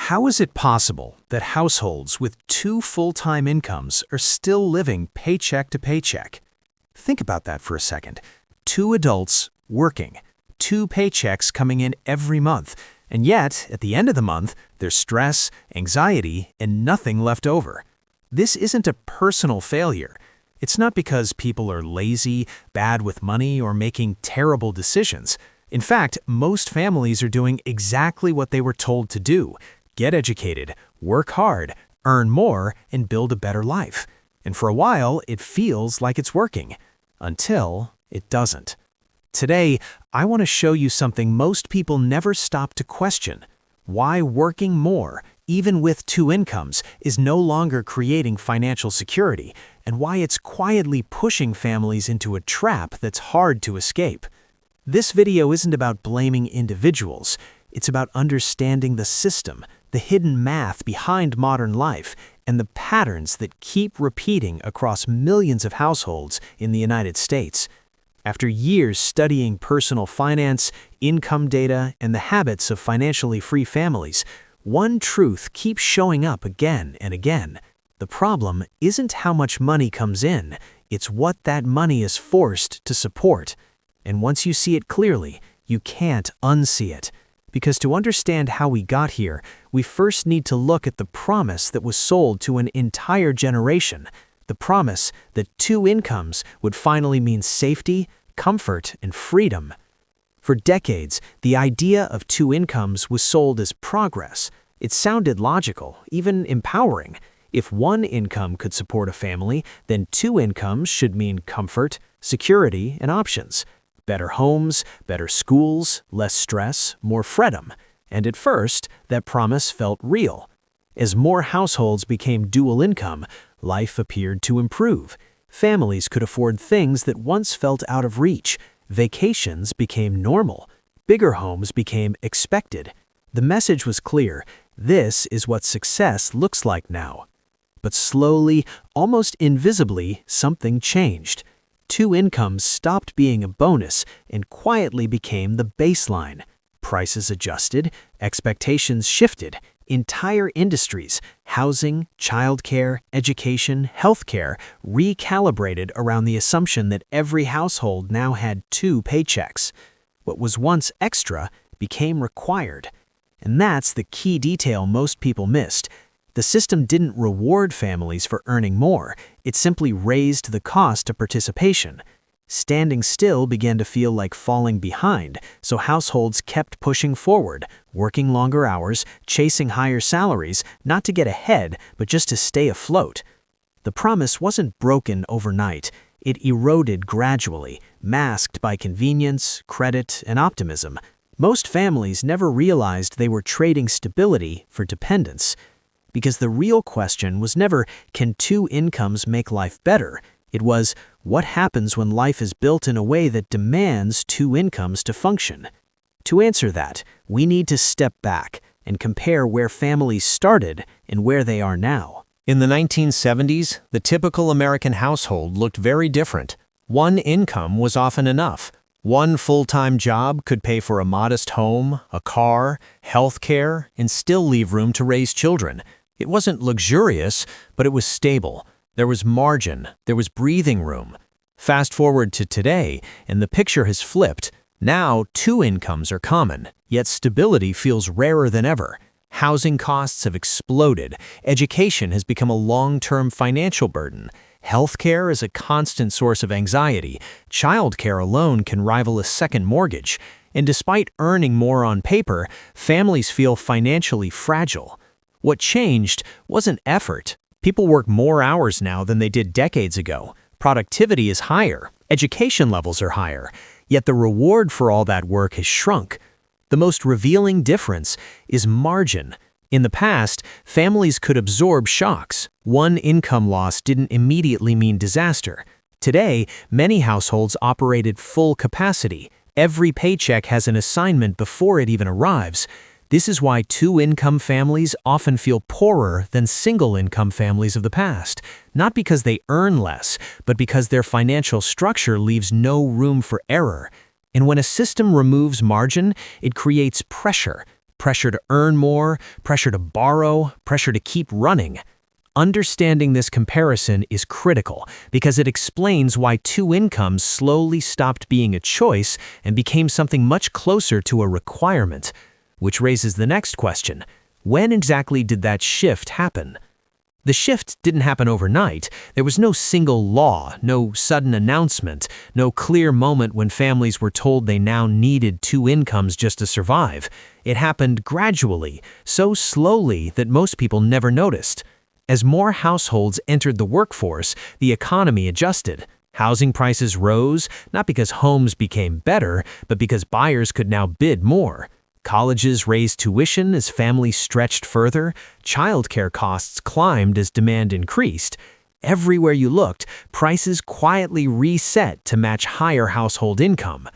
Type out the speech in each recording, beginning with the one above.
How is it possible that households with two full-time incomes are still living paycheck to paycheck? Think about that for a second. Two adults working, two paychecks coming in every month, and yet, at the end of the month, there's stress, anxiety, and nothing left over. This isn't a personal failure. It's not because people are lazy, bad with money, or making terrible decisions. In fact, most families are doing exactly what they were told to do: get educated, work hard, earn more, and build a better life. And for a while, it feels like it's working, until it doesn't. Today, I want to show you something most people never stop to question: why working more, even with two incomes, is no longer creating financial security, and why it's quietly pushing families into a trap that's hard to escape. This video isn't about blaming individuals. It's about understanding the system, the hidden math behind modern life, and the patterns that keep repeating across millions of households in the United States. After years studying personal finance, income data, and the habits of financially free families, one truth keeps showing up again and again. The problem isn't how much money comes in, it's what that money is forced to support. And once you see it clearly, you can't unsee it. Because to understand how we got here, we first need to look at the promise that was sold to an entire generation. The promise that two incomes would finally mean safety, comfort, and freedom. For decades, the idea of two incomes was sold as progress. It sounded logical, even empowering. If one income could support a family, then two incomes should mean comfort, security, and options. Better homes, better schools, less stress, more freedom. And at first, that promise felt real. As more households became dual income, life appeared to improve. Families could afford things that once felt out of reach. Vacations became normal. Bigger homes became expected. The message was clear: this is what success looks like now. But slowly, almost invisibly, something changed. Two incomes stopped being a bonus and quietly became the baseline. Prices adjusted, expectations shifted. Entire industries, housing, childcare, education, healthcare, recalibrated around the assumption that every household now had two paychecks. What was once extra became required. And that's the key detail most people missed. The system didn't reward families for earning more, it simply raised the cost of participation. Standing still began to feel like falling behind, so households kept pushing forward, working longer hours, chasing higher salaries, not to get ahead, but just to stay afloat. The promise wasn't broken overnight. It eroded gradually, masked by convenience, credit, and optimism. Most families never realized they were trading stability for dependence. Because the real question was never, can two incomes make life better? It was, what happens when life is built in a way that demands two incomes to function? To answer that, we need to step back and compare where families started and where they are now. In the 1970s, the typical American household looked very different. One income was often enough. One full-time job could pay for a modest home, a car, health care, and still leave room to raise children. It wasn't luxurious, but it was stable. There was margin, there was breathing room. Fast forward to today, and the picture has flipped. Now, two incomes are common, yet stability feels rarer than ever. Housing costs have exploded. Education has become a long-term financial burden. Healthcare is a constant source of anxiety. Childcare alone can rival a second mortgage. And despite earning more on paper, families feel financially fragile. What changed wasn't effort. People work more hours now than they did decades ago. Productivity is higher. Education levels are higher. Yet the reward for all that work has shrunk. The most revealing difference is margin. In the past, families could absorb shocks. One income loss didn't immediately mean disaster. Today, many households operate at full capacity. Every paycheck has an assignment before it even arrives. This is why two-income families often feel poorer than single-income families of the past, not because they earn less, but because their financial structure leaves no room for error. And when a system removes margin, it creates pressure. Pressure to earn more, pressure to borrow, pressure to keep running. Understanding this comparison is critical because it explains why two incomes slowly stopped being a choice and became something much closer to a requirement. Which raises the next question: when exactly did that shift happen? The shift didn't happen overnight. There was no single law, no sudden announcement, no clear moment when families were told they now needed two incomes just to survive. It happened gradually, so slowly that most people never noticed. As more households entered the workforce, the economy adjusted. Housing prices rose, not because homes became better, but because buyers could now bid more. Colleges raised tuition as families stretched further. Childcare costs climbed as demand increased. Everywhere you looked, prices quietly reset to match higher household income.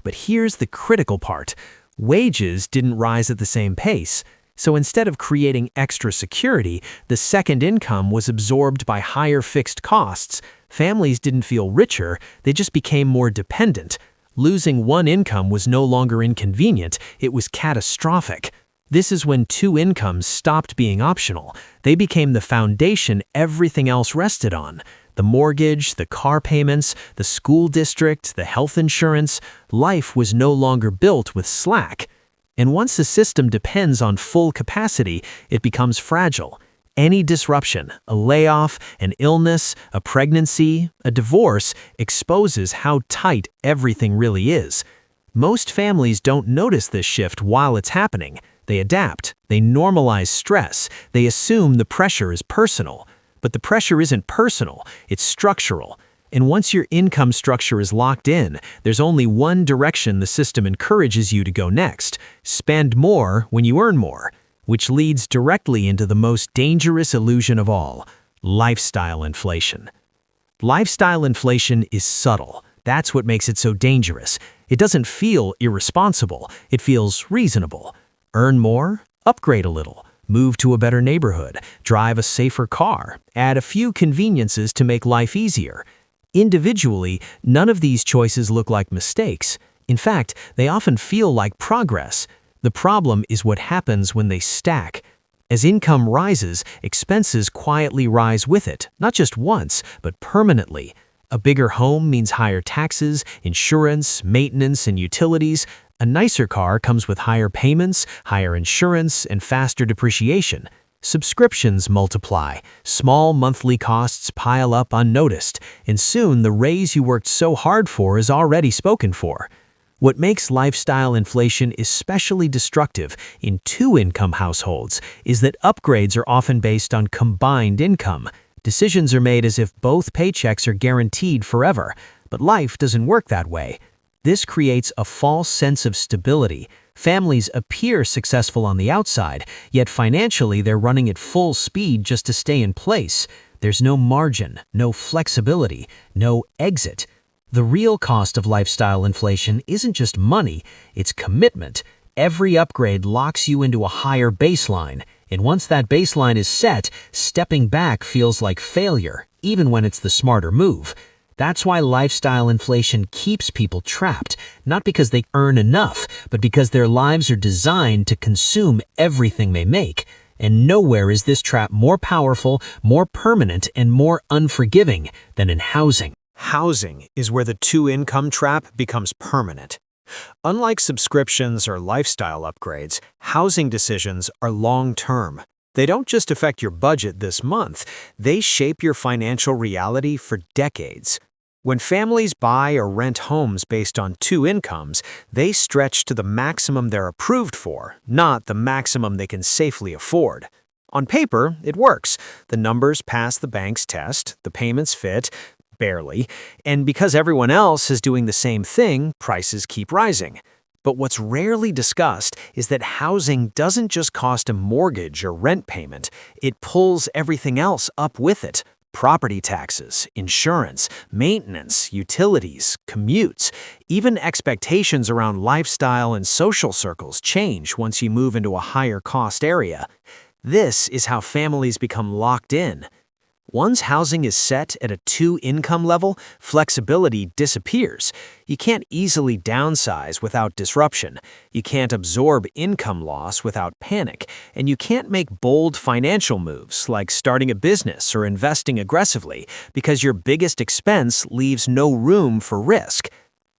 But here's the critical part: wages didn't rise at the same pace. So instead of creating extra security, the second income was absorbed by higher fixed costs. Families didn't feel richer, they just became more dependent. Losing one income was no longer inconvenient, it was catastrophic. This is when two incomes stopped being optional. They became the foundation everything else rested on. The mortgage, the car payments, the school district, the health insurance. Life was no longer built with slack. And once a system depends on full capacity, it becomes fragile. Any disruption, a layoff, an illness, a pregnancy, a divorce, exposes how tight everything really is. Most families don't notice this shift while it's happening. They adapt, they normalize stress, they assume the pressure is personal. But the pressure isn't personal, it's structural. And once your income structure is locked in, there's only one direction the system encourages you to go next: spend more when you earn more. Which leads directly into the most dangerous illusion of all: lifestyle inflation. Lifestyle inflation is subtle. That's what makes it so dangerous. It doesn't feel irresponsible, it feels reasonable. Earn more? Upgrade a little. Move to a better neighborhood. Drive a safer car. Add a few conveniences to make life easier. Individually, none of these choices look like mistakes. In fact, they often feel like progress. The problem is what happens when they stack. As income rises, expenses quietly rise with it, not just once, but permanently. A bigger home means higher taxes, insurance, maintenance, and utilities. A nicer car comes with higher payments, higher insurance, and faster depreciation. Subscriptions multiply, small monthly costs pile up unnoticed, and soon the raise you worked so hard for is already spoken for. What makes lifestyle inflation especially destructive in two-income households is that upgrades are often based on combined income. Decisions are made as if both paychecks are guaranteed forever, but life doesn't work that way. This creates a false sense of stability. Families appear successful on the outside, yet financially they're running at full speed just to stay in place. There's no margin, no flexibility, no exit. The real cost of lifestyle inflation isn't just money, it's commitment. Every upgrade locks you into a higher baseline, and once that baseline is set, stepping back feels like failure, even when it's the smarter move. That's why lifestyle inflation keeps people trapped, not because they earn enough, but because their lives are designed to consume everything they make. And nowhere is this trap more powerful, more permanent, and more unforgiving than in housing. Housing is where the two-income trap becomes permanent. Unlike subscriptions or lifestyle upgrades, housing decisions are long-term. They don't just affect your budget this month, they shape your financial reality for decades. When families buy or rent homes based on two incomes, they stretch to the maximum they're approved for, not the maximum they can safely afford. On paper, it works. The numbers pass the bank's test, the payments fit, barely, and because everyone else is doing the same thing, prices keep rising. But what's rarely discussed is that housing doesn't just cost a mortgage or rent payment, it pulls everything else up with it. Property taxes, insurance, maintenance, utilities, commutes, even expectations around lifestyle and social circles change once you move into a higher cost area. This is how families become locked in. Once housing is set at a two-income level, flexibility disappears. You can't easily downsize without disruption. You can't absorb income loss without panic. And you can't make bold financial moves like starting a business or investing aggressively because your biggest expense leaves no room for risk.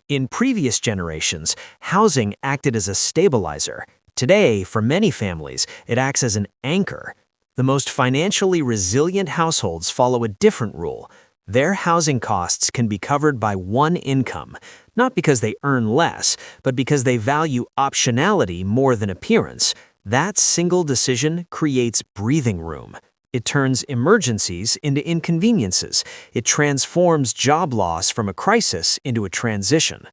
In previous generations, housing acted as a stabilizer. Today, for many families, it acts as an anchor. The most financially resilient households follow a different rule. Their housing costs can be covered by one income, not because they earn less, but because they value optionality more than appearance. That single decision creates breathing room. It turns emergencies into inconveniences. It transforms job loss from a crisis into a transition.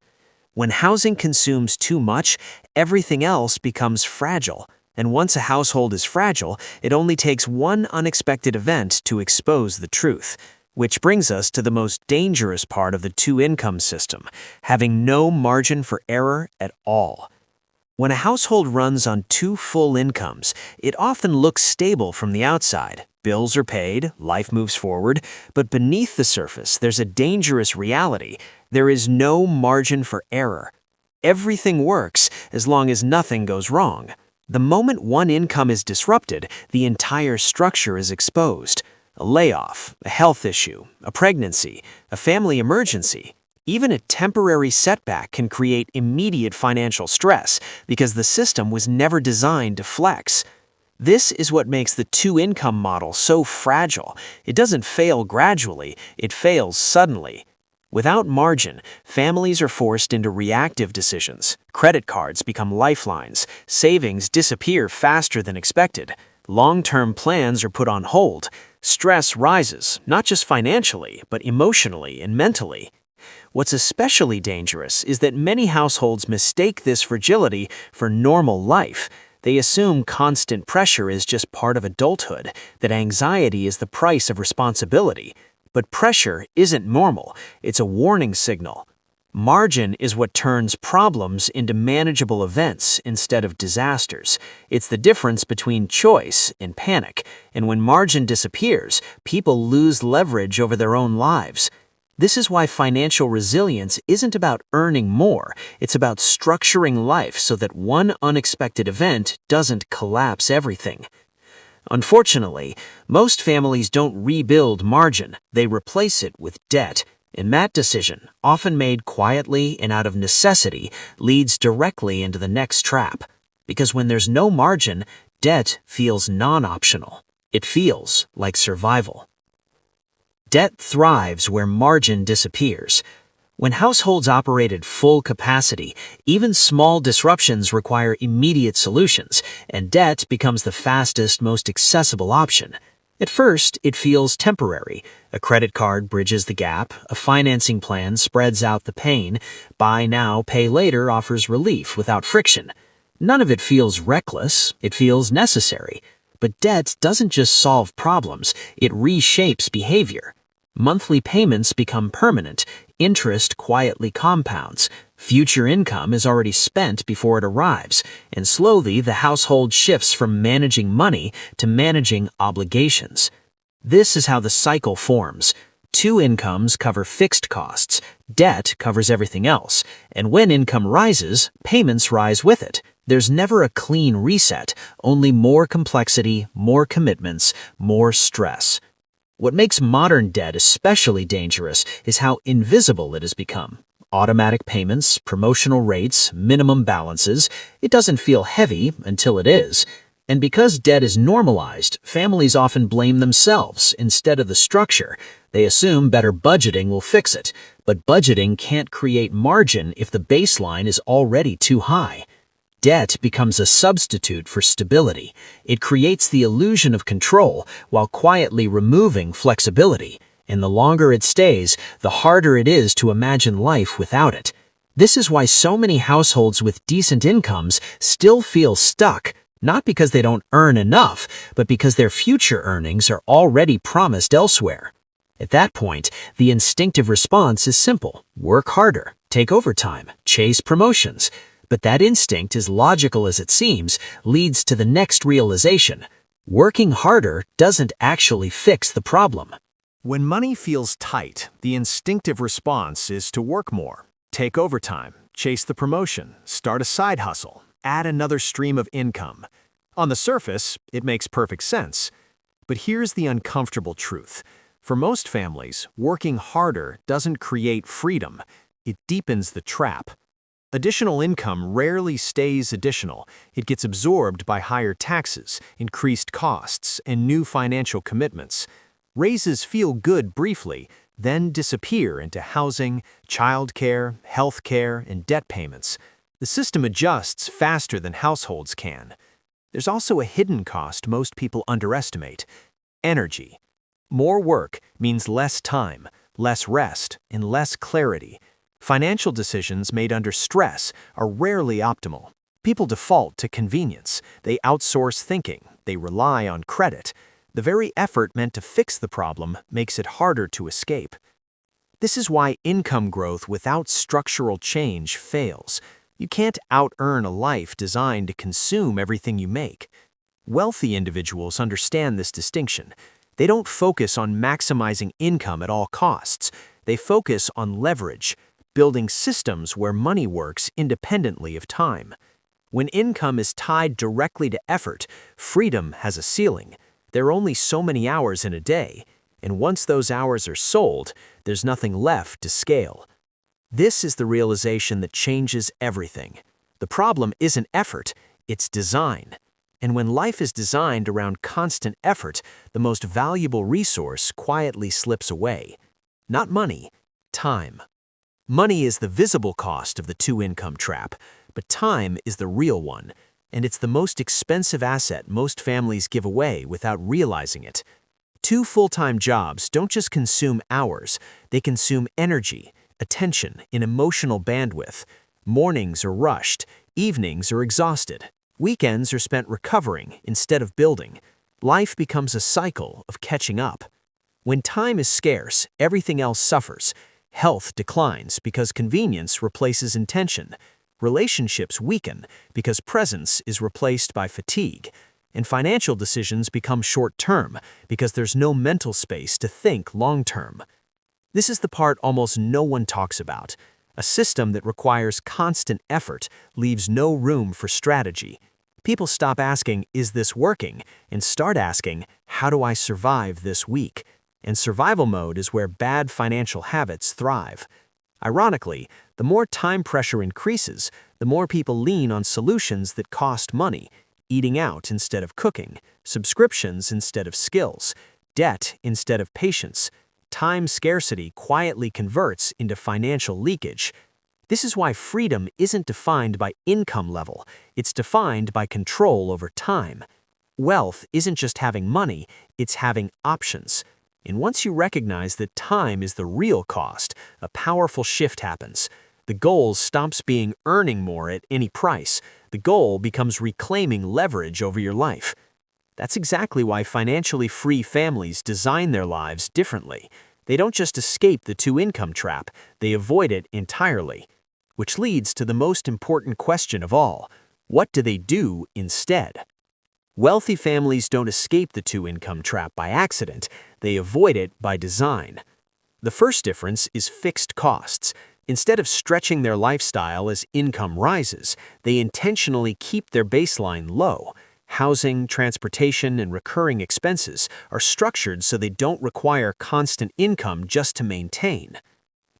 When housing consumes too much, everything else becomes fragile. And once a household is fragile, it only takes one unexpected event to expose the truth. Which brings us to the most dangerous part of the two-income system, having no margin for error at all. When a household runs on two full incomes, it often looks stable from the outside. Bills are paid, life moves forward, but beneath the surface, there's a dangerous reality. There is no margin for error. Everything works as long as nothing goes wrong. The moment one income is disrupted, the entire structure is exposed. A layoff, a health issue, a pregnancy, a family emergency. Even a temporary setback can create immediate financial stress because the system was never designed to flex. This is what makes the two-income model so fragile. It doesn't fail gradually, it fails suddenly. Without margin, families are forced into reactive decisions. Credit cards become lifelines. Savings disappear faster than expected. Long-term plans are put on hold. Stress rises, not just financially, but emotionally and mentally. What's especially dangerous is that many households mistake this fragility for normal life. They assume constant pressure is just part of adulthood, that anxiety is the price of responsibility. But pressure isn't normal, it's a warning signal. Margin is what turns problems into manageable events instead of disasters. It's the difference between choice and panic. And when margin disappears, people lose leverage over their own lives. This is why financial resilience isn't about earning more, it's about structuring life so that one unexpected event doesn't collapse everything. Unfortunately, most families don't rebuild margin, they replace it with debt. And that decision, often made quietly and out of necessity, leads directly into the next trap. Because when there's no margin, debt feels non-optional. It feels like survival. Debt thrives where margin disappears. When households operate at full capacity, even small disruptions require immediate solutions, and debt becomes the fastest, most accessible option. At first, it feels temporary. A credit card bridges the gap, a financing plan spreads out the pain, buy now, pay later offers relief without friction. None of it feels reckless, it feels necessary. But debt doesn't just solve problems, it reshapes behavior. Monthly payments become permanent, interest quietly compounds, future income is already spent before it arrives, and slowly the household shifts from managing money to managing obligations. This is how the cycle forms. Two incomes cover fixed costs, debt covers everything else, and when income rises, payments rise with it. There's never a clean reset, only more complexity, more commitments, more stress. What makes modern debt especially dangerous is how invisible it has become. Automatic payments, promotional rates, minimum balances. It doesn't feel heavy until it is. And because debt is normalized, families often blame themselves instead of the structure. They assume better budgeting will fix it. But budgeting can't create margin if the baseline is already too high. Debt becomes a substitute for stability. It creates the illusion of control while quietly removing flexibility. And the longer it stays, the harder it is to imagine life without it. This is why so many households with decent incomes still feel stuck, not because they don't earn enough, but because their future earnings are already promised elsewhere. At that point, the instinctive response is simple: work harder, take overtime, chase promotions. But that instinct, as logical as it seems, leads to the next realization. Working harder doesn't actually fix the problem. When money feels tight, the instinctive response is to work more, take overtime, chase the promotion, start a side hustle, add another stream of income. On the surface, it makes perfect sense. But here's the uncomfortable truth. For most families, working harder doesn't create freedom. It deepens the trap. Additional income rarely stays additional. It gets absorbed by higher taxes, increased costs, and new financial commitments. Raises feel good briefly, then disappear into housing, childcare, healthcare, and debt payments. The system adjusts faster than households can. There's also a hidden cost most people underestimate: energy. More work means less time, less rest, and less clarity. Financial decisions made under stress are rarely optimal. People default to convenience. They outsource thinking. They rely on credit. The very effort meant to fix the problem makes it harder to escape. This is why income growth without structural change fails. You can't out-earn a life designed to consume everything you make. Wealthy individuals understand this distinction. They don't focus on maximizing income at all costs. They focus on leverage, building systems where money works independently of time. When income is tied directly to effort, freedom has a ceiling. There are only so many hours in a day, and once those hours are sold, there's nothing left to scale. This is the realization that changes everything. The problem isn't effort, it's design. And when life is designed around constant effort, the most valuable resource quietly slips away. Not money, time. Money is the visible cost of the two-income trap, but time is the real one, and it's the most expensive asset most families give away without realizing it. Two full-time jobs don't just consume hours, they consume energy, attention, and emotional bandwidth. Mornings are rushed, evenings are exhausted, weekends are spent recovering instead of building. Life becomes a cycle of catching up. When time is scarce, everything else suffers. Health declines because convenience replaces intention. Relationships weaken because presence is replaced by fatigue. And financial decisions become short-term because there's no mental space to think long-term. This is the part almost no one talks about. A system that requires constant effort leaves no room for strategy. People stop asking, "Is this working?" and start asking, "How do I survive this week?" And survival mode is where bad financial habits thrive. Ironically, the more time pressure increases, the more people lean on solutions that cost money: eating out instead of cooking, subscriptions instead of skills, debt instead of patience. Time scarcity quietly converts into financial leakage. This is why freedom isn't defined by income level, it's defined by control over time. Wealth isn't just having money, it's having options. And once you recognize that time is the real cost, a powerful shift happens. The goal stops being earning more at any price. The goal becomes reclaiming leverage over your life. That's exactly why financially free families design their lives differently. They don't just escape the two-income trap, they avoid it entirely. Which leads to the most important question of all: what do they do instead? Wealthy families don't escape the two-income trap by accident, they avoid it by design. The first difference is fixed costs. Instead of stretching their lifestyle as income rises, they intentionally keep their baseline low. Housing, transportation, and recurring expenses are structured so they don't require constant income just to maintain.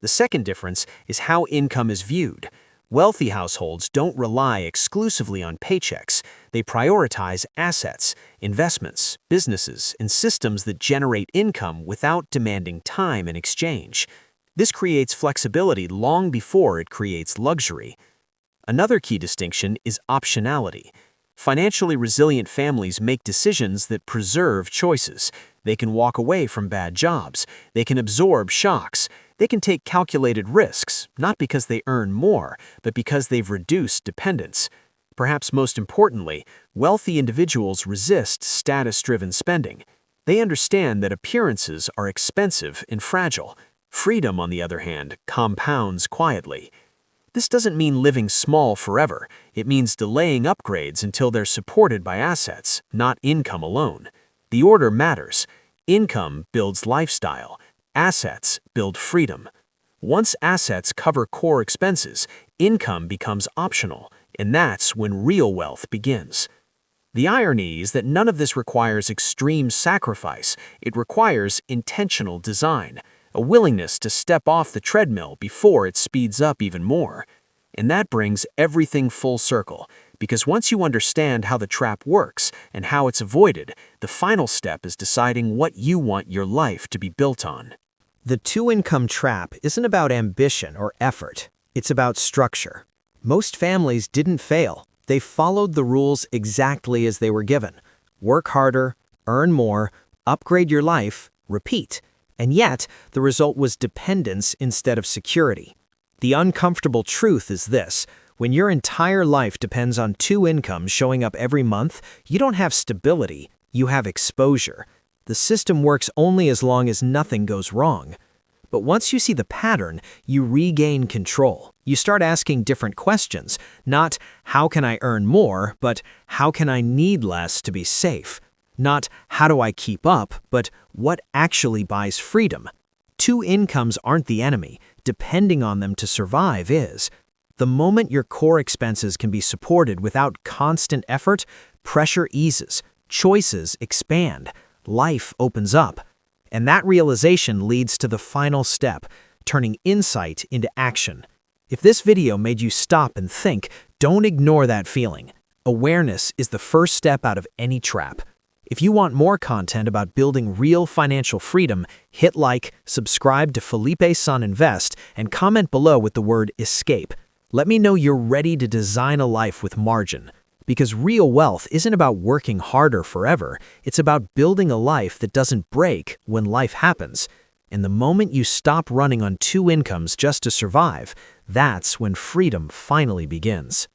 The second difference is how income is viewed. Wealthy households don't rely exclusively on paychecks. They prioritize assets, investments, businesses, and systems that generate income without demanding time in exchange. This creates flexibility long before it creates luxury. Another key distinction is optionality. Financially resilient families make decisions that preserve choices. They can walk away from bad jobs. They can absorb shocks. They can take calculated risks, not because they earn more, but because they've reduced dependence. Perhaps most importantly, wealthy individuals resist status-driven spending. They understand that appearances are expensive and fragile. Freedom, on the other hand, compounds quietly. This doesn't mean living small forever. It means delaying upgrades until they're supported by assets, not income alone. The order matters. Income builds lifestyle. Assets build freedom. Once assets cover core expenses, income becomes optional, and that's when real wealth begins. The irony is that none of this requires extreme sacrifice. It requires intentional design, a willingness to step off the treadmill before it speeds up even more. And that brings everything full circle, because once you understand how the trap works and how it's avoided, the final step is deciding what you want your life to be built on. The two-income trap isn't about ambition or effort. It's about structure. Most families didn't fail. They followed the rules exactly as they were given. Work harder, earn more, upgrade your life, repeat. And yet, the result was dependence instead of security. The uncomfortable truth is this: when your entire life depends on two incomes showing up every month, you don't have stability, you have exposure. The system works only as long as nothing goes wrong. But once you see the pattern, you regain control. You start asking different questions, not how can I earn more, but how can I need less to be safe? Not how do I keep up, but what actually buys freedom? Two incomes aren't the enemy. Depending on them to survive is. The moment your core expenses can be supported without constant effort, pressure eases, choices expand, life opens up. And that realization leads to the final step, turning insight into action. If this video made you stop and think, don't ignore that feeling. Awareness is the first step out of any trap. If you want more content about building real financial freedom, hit like, subscribe to Felipe Son Invest, and comment below with the word escape. Let me know you're ready to design a life with margin. Because real wealth isn't about working harder forever, it's about building a life that doesn't break when life happens. And the moment you stop running on two incomes just to survive, that's when freedom finally begins.